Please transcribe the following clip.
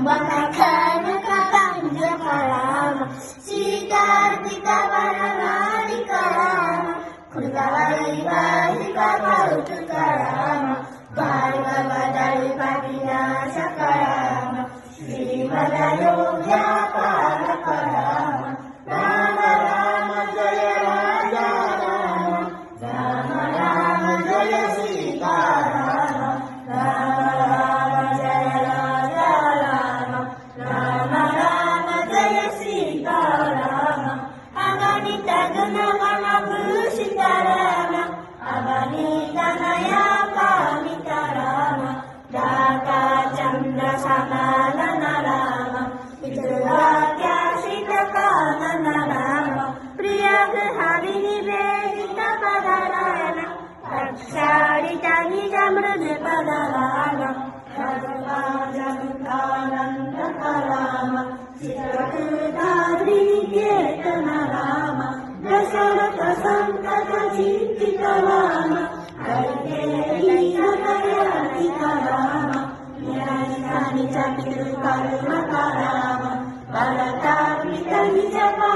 Bangkakanakatanjakaram Siddhartikavaramaadikaram Kudavaivahikarautukaram Bhargavadaripatinasakaram Srimadayogyapalakaram Rama Rama Jaya Raja Rama Rama Rama Jaya Sita Rama Rama Rama Jaya Raja Rama Rama Rama Jaya Sita Rama Aganita Gunagana Bhushita Rama Aganita Naya Pamita Rama Daka Chandra Samanana Rama Vidurvakya Sita Kanana Rama Priyaghavi Nivedita Padarana Rakshadita Nijamrud Padarana Radhajantananda Karama Chitrakudatri Ketana Rama Dasarata Santata Chitita Rama Kaikeya Kayatika Rama Nirani Chapitu Karma Karama Bharata Pita Nijapa